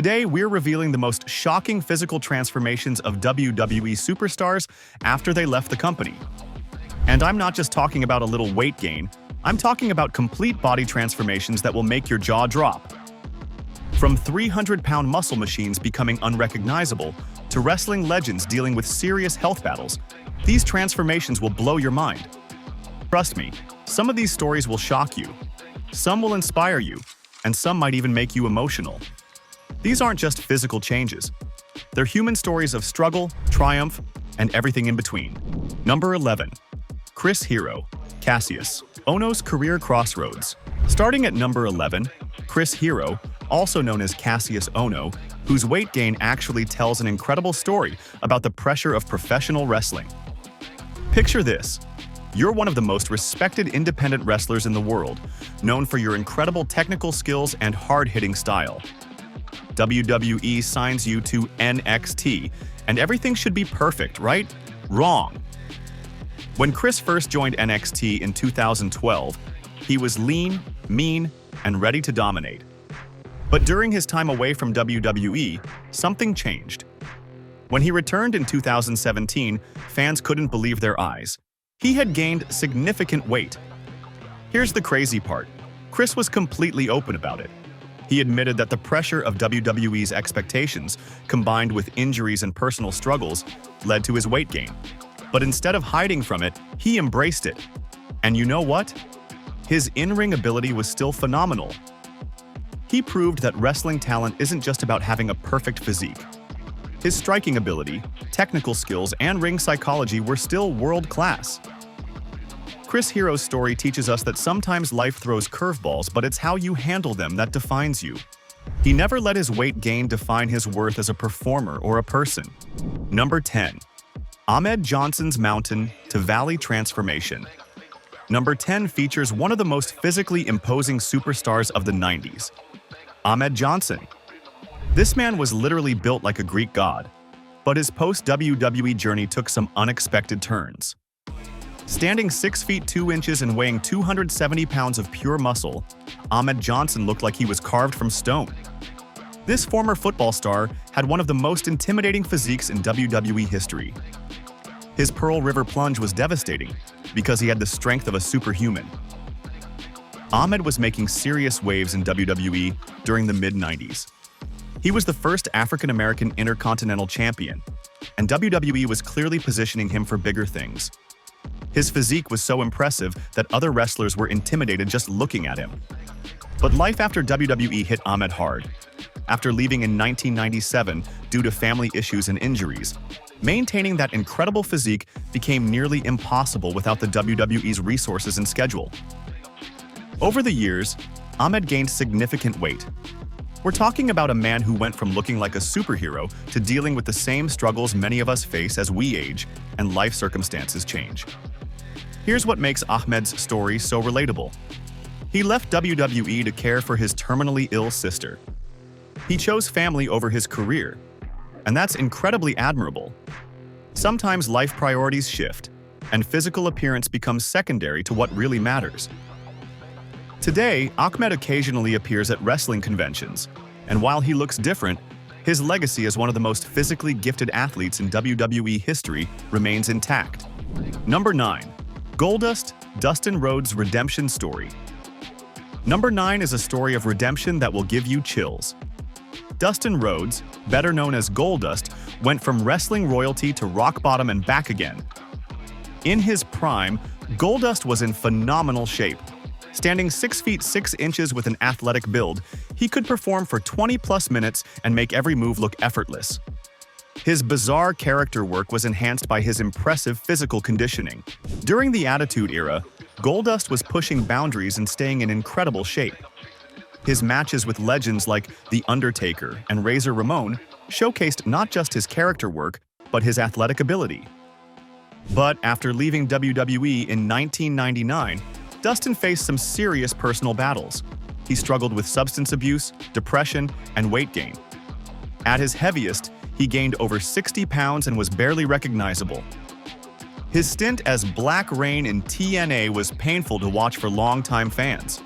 Today, we're revealing the most shocking physical transformations of WWE superstars after they left the company. And I'm not just talking about a little weight gain, I'm talking about complete body transformations that will make your jaw drop. From 300-pound muscle machines becoming unrecognizable to wrestling legends dealing with serious health battles, these transformations will blow your mind. Trust me, some of these stories will shock you, some will inspire you, and some might even make you emotional. These aren't just physical changes. They're human stories of struggle, triumph, and everything in between. Number 11. Chris Hero, Cassius Ohno's career crossroads. Starting at number 11, Chris Hero, also known as Cassius Ohno, whose weight gain actually tells an incredible story about the pressure of professional wrestling. Picture this. You're one of the most respected independent wrestlers in the world, known for your incredible technical skills and hard-hitting style. WWE signs you to NXT, and everything should be perfect, right? Wrong. When Chris first joined NXT in 2012, he was lean, mean, and ready to dominate. But during his time away from WWE, something changed. When he returned in 2017, fans couldn't believe their eyes. He had gained significant weight. Here's the crazy part. Chris was completely open about it. He admitted that the pressure of WWE's expectations, combined with injuries and personal struggles, led to his weight gain. But instead of hiding from it, he embraced it. And you know what? His in-ring ability was still phenomenal. He proved that wrestling talent isn't just about having a perfect physique. His striking ability, technical skills, and ring psychology were still world-class. Chris Hero's story teaches us that sometimes life throws curveballs, but it's how you handle them that defines you. He never let his weight gain define his worth as a performer or a person. Number 10. Ahmed Johnson's Mountain to Valley Transformation. Number 10 features one of the most physically imposing superstars of the 90s, Ahmed Johnson. This man was literally built like a Greek god, but his post-WWE journey took some unexpected turns. Standing 6 feet 2 inches and weighing 270 pounds of pure muscle, Ahmed Johnson looked like he was carved from stone. This former football star had one of the most intimidating physiques in WWE history. His Pearl River plunge was devastating because he had the strength of a superhuman. Ahmed was making serious waves in WWE during the mid-90s. He was the first African-American Intercontinental Champion, and WWE was clearly positioning him for bigger things. His physique was so impressive that other wrestlers were intimidated just looking at him. But life after WWE hit Ahmed hard. After leaving in 1997 due to family issues and injuries, maintaining that incredible physique became nearly impossible without the WWE's resources and schedule. Over the years, Ahmed gained significant weight. We're talking about a man who went from looking like a superhero to dealing with the same struggles many of us face as we age and life circumstances change. Here's what makes Ahmed's story so relatable. He left WWE to care for his terminally ill sister. He chose family over his career, and that's incredibly admirable. Sometimes life priorities shift, and physical appearance becomes secondary to what really matters. Today, Ahmed occasionally appears at wrestling conventions, and while he looks different, his legacy as one of the most physically gifted athletes in WWE history remains intact. Number 9. Goldust, Dustin Rhodes' redemption story. Number 9 is a story of redemption that will give you chills. Dustin Rhodes, better known as Goldust, went from wrestling royalty to rock bottom and back again. In his prime, Goldust was in phenomenal shape. Standing 6 feet 6 inches with an athletic build, he could perform for 20-plus minutes and make every move look effortless. His bizarre character work was enhanced by his impressive physical conditioning. During the Attitude Era, Goldust was pushing boundaries and staying in incredible shape. His matches with legends like The Undertaker and Razor Ramon showcased not just his character work, but his athletic ability. But after leaving WWE in 1999, Dustin faced some serious personal battles. He struggled with substance abuse, depression, and weight gain. At his heaviest, he gained over 60 pounds and was barely recognizable. His stint as Black Reign in TNA was painful to watch for longtime fans.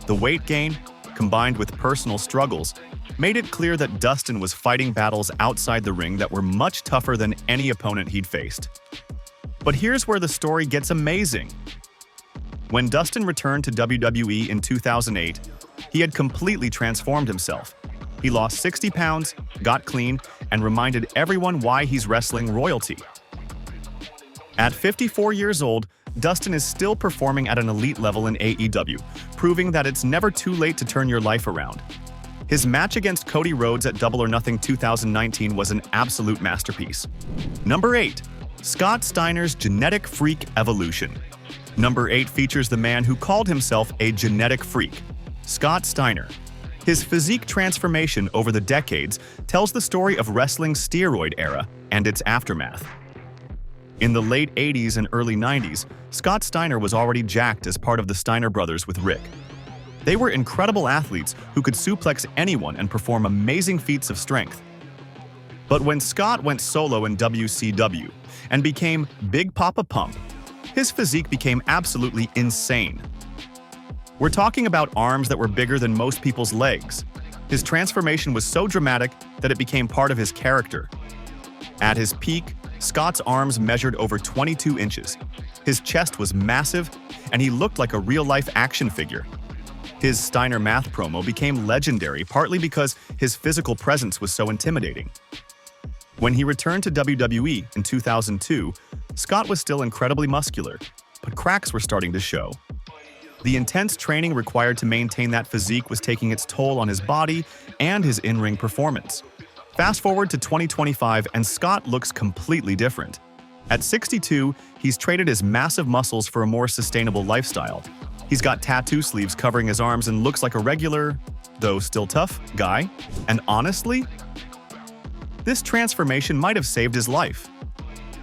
The weight gain, combined with personal struggles, made it clear that Dustin was fighting battles outside the ring that were much tougher than any opponent he'd faced. But here's where the story gets amazing. When Dustin returned to WWE in 2008, he had completely transformed himself. He lost 60 pounds, got clean, and reminded everyone why he's wrestling royalty. At 54 years old, Dustin is still performing at an elite level in AEW, proving that it's never too late to turn your life around. His match against Cody Rhodes at Double or Nothing 2019 was an absolute masterpiece. Number 8. Scott Steiner's Genetic Freak Evolution. Number 8 features the man who called himself a genetic freak, Scott Steiner. His physique transformation over the decades tells the story of wrestling's steroid era and its aftermath. In the late 80s and early 90s, Scott Steiner was already jacked as part of the Steiner brothers with Rick. They were incredible athletes who could suplex anyone and perform amazing feats of strength. But when Scott went solo in WCW and became Big Papa Pump, his physique became absolutely insane. We're talking about arms that were bigger than most people's legs. His transformation was so dramatic that it became part of his character. At his peak, Scott's arms measured over 22 inches. His chest was massive, and he looked like a real-life action figure. His Steiner Math promo became legendary partly because his physical presence was so intimidating. When he returned to WWE in 2002, Scott was still incredibly muscular, but cracks were starting to show. The intense training required to maintain that physique was taking its toll on his body and his in-ring performance. Fast forward to 2025 and Scott looks completely different. At 62, he's traded his massive muscles for a more sustainable lifestyle. He's got tattoo sleeves covering his arms and looks like a regular, though still tough, guy. And honestly, this transformation might have saved his life.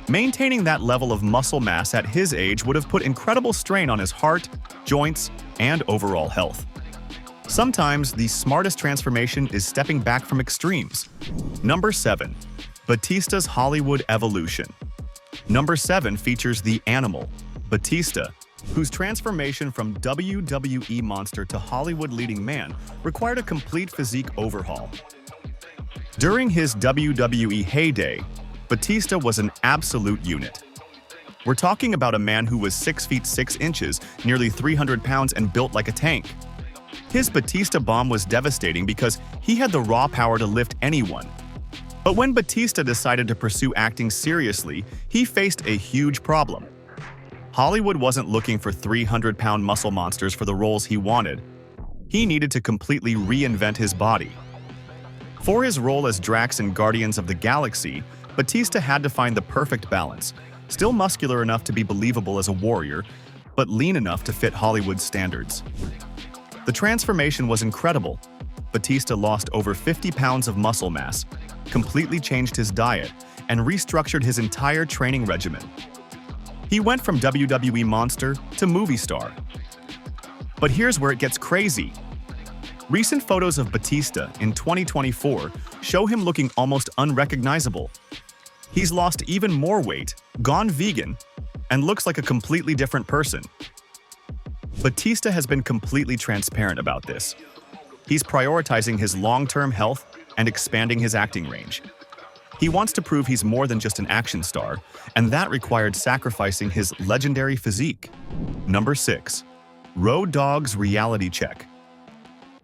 Maintaining that level of muscle mass at his age would have put incredible strain on his heart, joints, and overall health. Sometimes the smartest transformation is stepping back from extremes. Number 7. Batista's Hollywood Evolution. Number 7 features the Animal, Batista, whose transformation from WWE monster to Hollywood leading man required a complete physique overhaul. During his WWE heyday, Batista was an absolute unit. We're talking about a man who was 6 feet 6 inches, nearly 300 pounds, and built like a tank. His Batista bomb was devastating because he had the raw power to lift anyone. But when Batista decided to pursue acting seriously, he faced a huge problem. Hollywood wasn't looking for 300-pound muscle monsters for the roles he wanted. He needed to completely reinvent his body. For his role as Drax in Guardians of the Galaxy, Batista had to find the perfect balance, still muscular enough to be believable as a warrior, but lean enough to fit Hollywood's standards. The transformation was incredible. Batista lost over 50 pounds of muscle mass, completely changed his diet, and restructured his entire training regimen. He went from WWE monster to movie star. But here's where it gets crazy. Recent photos of Batista in 2024 show him looking almost unrecognizable. He's lost even more weight, gone vegan, and looks like a completely different person. Batista has been completely transparent about this. He's prioritizing his long-term health and expanding his acting range. He wants to prove he's more than just an action star, and that required sacrificing his legendary physique. Number 6. Road Dogg's Reality Check.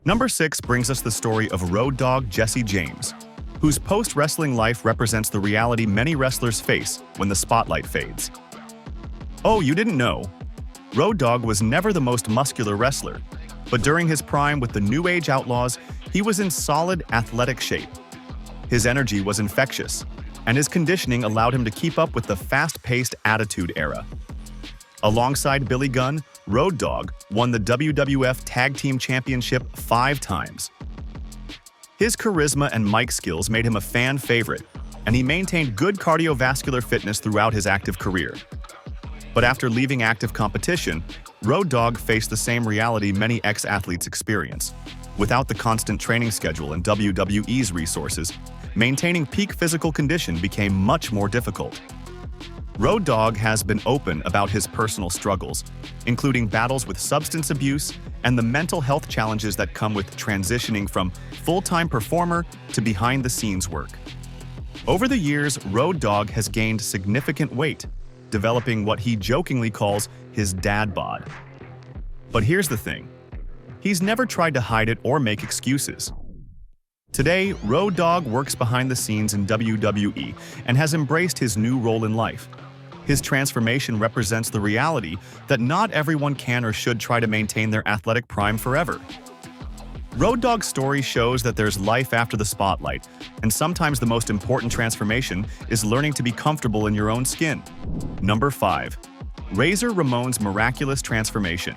Number 6 brings us the story of Road Dogg Jesse James, whose post-wrestling life represents the reality many wrestlers face when the spotlight fades. Oh, you didn't know? Road Dogg was never the most muscular wrestler, but during his prime with the New Age Outlaws, he was in solid athletic shape. His energy was infectious, and his conditioning allowed him to keep up with the fast-paced Attitude Era. Alongside Billy Gunn, Road Dogg won the WWF Tag Team Championship 5 times. His charisma and mic skills made him a fan favorite, and he maintained good cardiovascular fitness throughout his active career. But after leaving active competition, Road Dogg faced the same reality many ex-athletes experience. Without the constant training schedule and WWE's resources, maintaining peak physical condition became much more difficult. Road Dogg has been open about his personal struggles, including battles with substance abuse and the mental health challenges that come with transitioning from full-time performer to behind-the-scenes work. Over the years, Road Dogg has gained significant weight, developing what he jokingly calls his dad bod. But here's the thing. He's never tried to hide it or make excuses. Today, Road Dogg works behind the scenes in WWE and has embraced his new role in life. His transformation represents the reality that not everyone can or should try to maintain their athletic prime forever. Road Dogg's story shows that there's life after the spotlight, and sometimes the most important transformation is learning to be comfortable in your own skin. Number 5. Razor Ramon's miraculous transformation.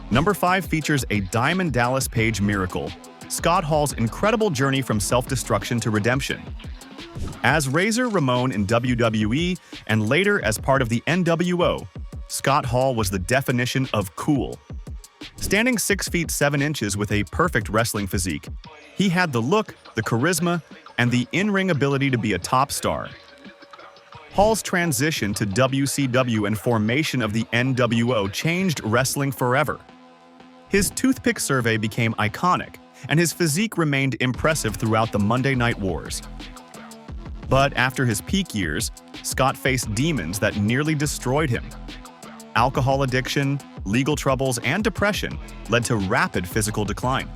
Number 5 features a Diamond Dallas Page miracle, Scott Hall's incredible journey from self-destruction to redemption. As Razor Ramon in WWE and later as part of the NWO, Scott Hall was the definition of cool. Standing 6 feet 7 inches with a perfect wrestling physique, he had the look, the charisma, and the in-ring ability to be a top star. Hall's transition to WCW and formation of the NWO changed wrestling forever. His toothpick survey became iconic, and his physique remained impressive throughout the Monday Night Wars. But after his peak years, Scott faced demons that nearly destroyed him. Alcohol addiction, legal troubles, and depression led to rapid physical decline.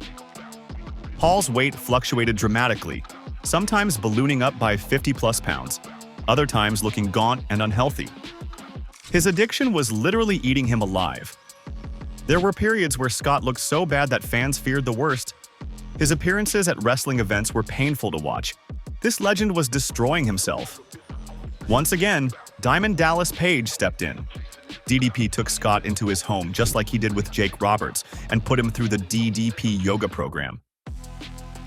Hall's weight fluctuated dramatically, sometimes ballooning up by 50-plus pounds, other times looking gaunt and unhealthy. His addiction was literally eating him alive. There were periods where Scott looked so bad that fans feared the worst. His appearances at wrestling events were painful to watch. This legend was destroying himself. Once again, Diamond Dallas Page stepped in. DDP took Scott into his home just like he did with Jake Roberts and put him through the DDP yoga program.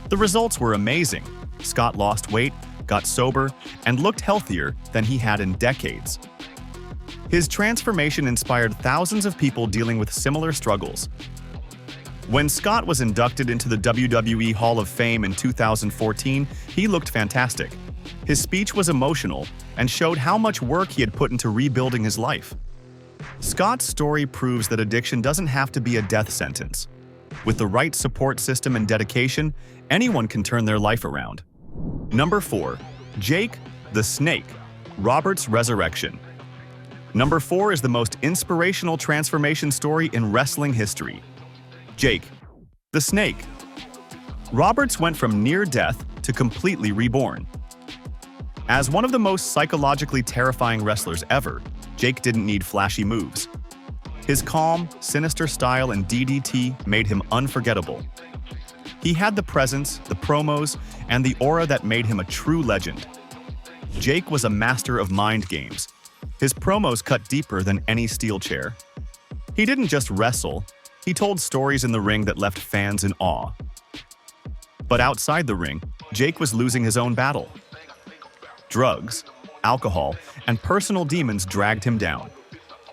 The results were amazing. Scott lost weight, got sober, and looked healthier than he had in decades. His transformation inspired thousands of people dealing with similar struggles. When Scott was inducted into the WWE Hall of Fame in 2014, he looked fantastic. His speech was emotional and showed how much work he had put into rebuilding his life. Scott's story proves that addiction doesn't have to be a death sentence. With the right support system and dedication, anyone can turn their life around. Number 4. Jake, the Snake, Roberts' resurrection. Number 4 is the most inspirational transformation story in wrestling history. Jake, the Snake. Roberts went from near death to completely reborn. As one of the most psychologically terrifying wrestlers ever, Jake didn't need flashy moves. His calm, sinister style and DDT made him unforgettable. He had the presence, the promos, and the aura that made him a true legend. Jake was a master of mind games. His promos cut deeper than any steel chair. He didn't just wrestle, he told stories in the ring that left fans in awe. But outside the ring, Jake was losing his own battle. Drugs, alcohol, and personal demons dragged him down.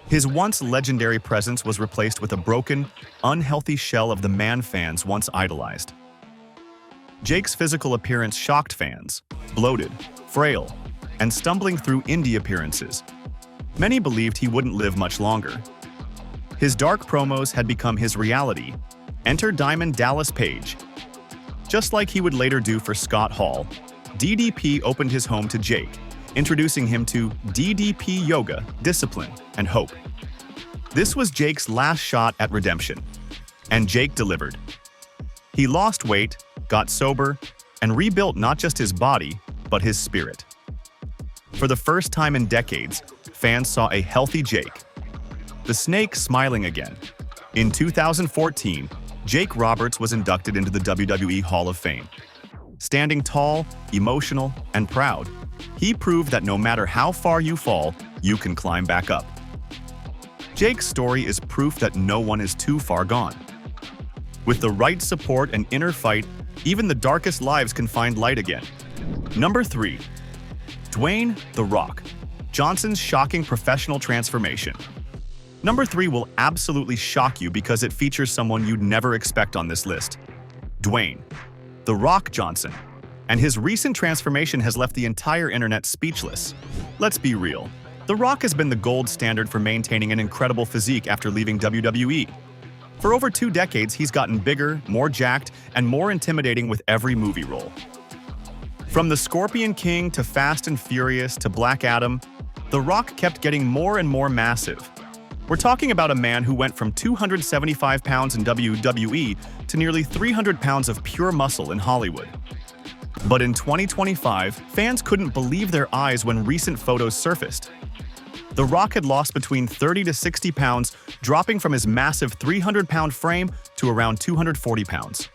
His once legendary presence was replaced with a broken, unhealthy shell of the man fans once idolized. Jake's physical appearance shocked fans, bloated, frail, and stumbling through indie appearances. Many believed he wouldn't live much longer. His dark promos had become his reality. Enter Diamond Dallas Page. Just like he would later do for Scott Hall, DDP opened his home to Jake, introducing him to DDP yoga, discipline, and hope. This was Jake's last shot at redemption, and Jake delivered. He lost weight, got sober, and rebuilt not just his body, but his spirit. For the first time in decades, fans saw a healthy Jake, the Snake, smiling again. In 2014, Jake Roberts was inducted into the WWE Hall of Fame. Standing tall, emotional, and proud, he proved that no matter how far you fall, you can climb back up. Jake's story is proof that no one is too far gone. With the right support and inner fight, even the darkest lives can find light again. Number 3. Dwayne "The Rock" Johnson's shocking professional transformation. Number 3 will absolutely shock you because it features someone you'd never expect on this list. Dwayne "The Rock" Johnson. And his recent transformation has left the entire internet speechless. Let's be real. The Rock has been the gold standard for maintaining an incredible physique after leaving WWE. For over 2 decades, he's gotten bigger, more jacked, and more intimidating with every movie role. From The Scorpion King to Fast and Furious to Black Adam, The Rock kept getting more and more massive. We're talking about a man who went from 275 pounds in WWE to nearly 300 pounds of pure muscle in Hollywood. But in 2025, fans couldn't believe their eyes when recent photos surfaced. The Rock had lost between 30 to 60 pounds, dropping from his massive 300-pound frame to around 240 pounds.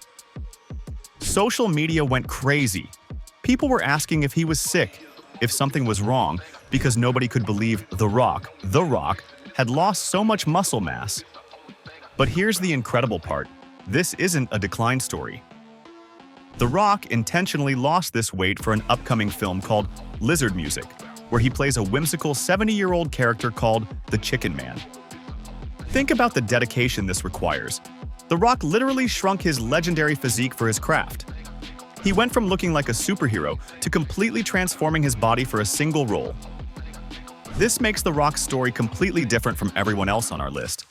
Social media went crazy. People were asking if he was sick, if something was wrong, because nobody could believe The Rock had lost so much muscle mass. But here's the incredible part. This isn't a decline story. The Rock intentionally lost this weight for an upcoming film called Lizard Music, where he plays a whimsical 70-year-old character called the Chicken Man. Think about the dedication this requires. The Rock literally shrunk his legendary physique for his craft. He went from looking like a superhero to completely transforming his body for a single role. This makes The Rock's story completely different from everyone else on our list.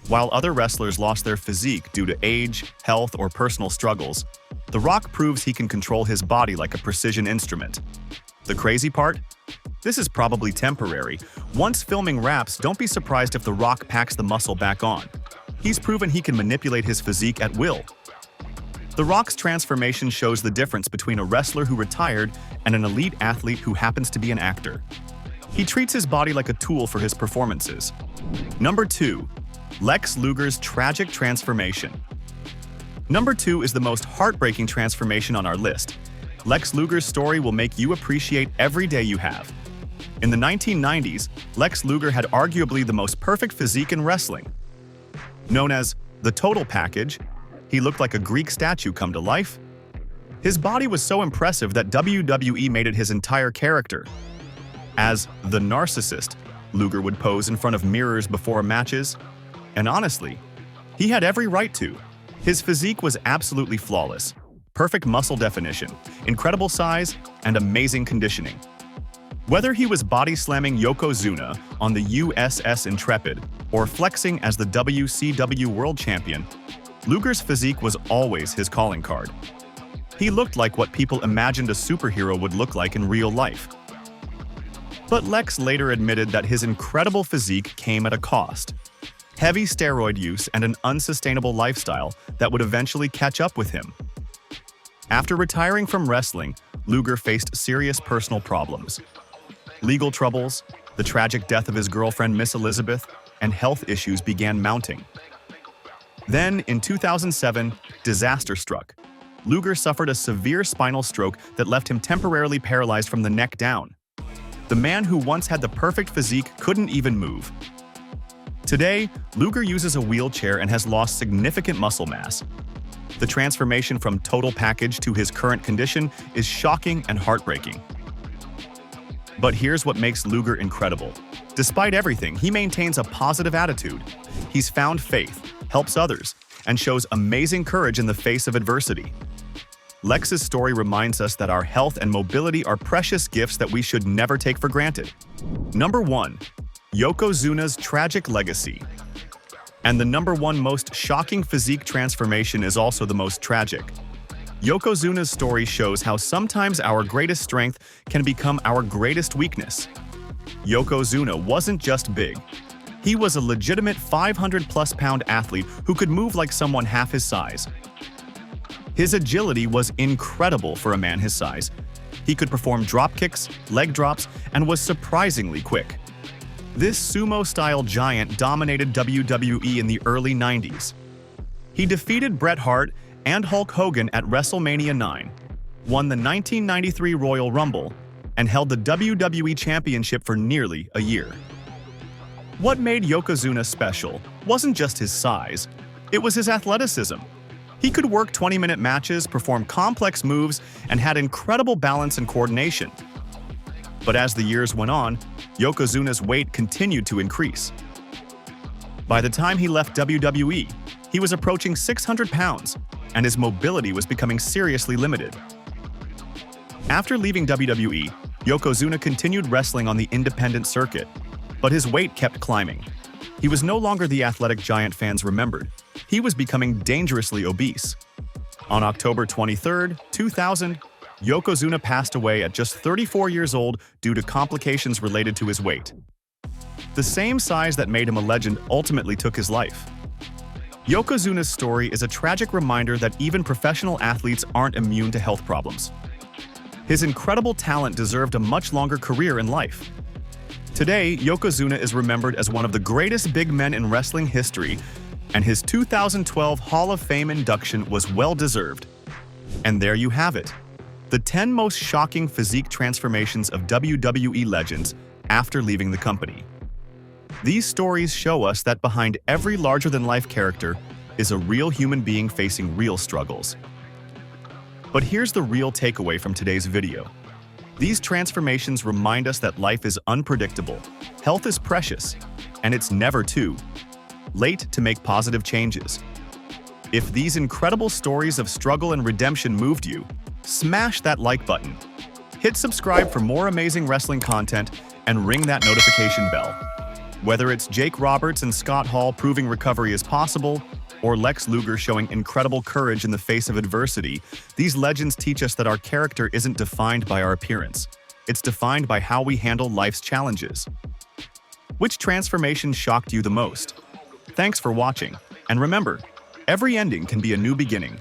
While other wrestlers lost their physique due to age, health, or personal struggles, The Rock proves he can control his body like a precision instrument. The crazy part? This is probably temporary. Once filming wraps, don't be surprised if The Rock packs the muscle back on. He's proven he can manipulate his physique at will. The Rock's transformation shows the difference between a wrestler who retired and an elite athlete who happens to be an actor. He treats his body like a tool for his performances. Number 2. Lex Luger's tragic transformation. Number 2 is the most heartbreaking transformation on our list. Lex Luger's story will make you appreciate every day you have. In the 1990s, Lex Luger had arguably the most perfect physique in wrestling. Known as the total package, he looked like a Greek statue come to life. His body was so impressive that WWE made it his entire character. As the narcissist, Luger would pose in front of mirrors before matches. And honestly, he had every right to. His physique was absolutely flawless. Perfect muscle definition, incredible size, and amazing conditioning. Whether he was body-slamming Yokozuna on the USS Intrepid or flexing as the WCW World Champion, Luger's physique was always his calling card. He looked like what people imagined a superhero would look like in real life. But Lex later admitted that his incredible physique came at a cost. Heavy steroid use and an unsustainable lifestyle that would eventually catch up with him. After retiring from wrestling, Luger faced serious personal problems. Legal troubles, the tragic death of his girlfriend Miss Elizabeth, and health issues began mounting. Then, in 2007, disaster struck. Luger suffered a severe spinal stroke that left him temporarily paralyzed from the neck down. The man who once had the perfect physique couldn't even move. Today, Luger uses a wheelchair and has lost significant muscle mass. The transformation from total package to his current condition is shocking and heartbreaking. But here's what makes Luger incredible. Despite everything, he maintains a positive attitude. He's found faith, helps others, and shows amazing courage in the face of adversity. Lex's story reminds us that our health and mobility are precious gifts that we should never take for granted. Number 1. Yokozuna's tragic legacy. And the number 1 most shocking physique transformation is also the most tragic. Yokozuna's story shows how sometimes our greatest strength can become our greatest weakness. Yokozuna wasn't just big. He was a legitimate 500-plus pound athlete who could move like someone half his size. His agility was incredible for a man his size. He could perform drop kicks, leg drops, and was surprisingly quick. This sumo-style giant dominated WWE in the early 90s. He defeated Bret Hart and Hulk Hogan at WrestleMania 9, won the 1993 Royal Rumble, and held the WWE Championship for nearly a year. What made Yokozuna special wasn't just his size, it was his athleticism. He could work 20-minute matches, perform complex moves, and had incredible balance and coordination. But as the years went on, Yokozuna's weight continued to increase. By the time he left WWE, he was approaching 600 pounds, and his mobility was becoming seriously limited. After leaving WWE, Yokozuna continued wrestling on the independent circuit, but his weight kept climbing. He was no longer the athletic giant fans remembered. He was becoming dangerously obese. On October 23, 2000, Yokozuna passed away at just 34 years old due to complications related to his weight. The same size that made him a legend ultimately took his life. Yokozuna's story is a tragic reminder that even professional athletes aren't immune to health problems. His incredible talent deserved a much longer career in life. Today, Yokozuna is remembered as one of the greatest big men in wrestling history, and his 2012 Hall of Fame induction was well-deserved. And there you have it, the 10 most shocking physique transformations of WWE legends after leaving the company. These stories show us that behind every larger-than-life character is a real human being facing real struggles. But here's the real takeaway from today's video. These transformations remind us that life is unpredictable, health is precious, and it's never too late to make positive changes. If these incredible stories of struggle and redemption moved you, smash that like button. Hit subscribe for more amazing wrestling content and ring that notification bell. Whether it's Jake Roberts and Scott Hall proving recovery is possible, or Lex Luger showing incredible courage in the face of adversity, these legends teach us that our character isn't defined by our appearance. It's defined by how we handle life's challenges. Which transformation shocked you the most? Thanks for watching, and remember, every ending can be a new beginning.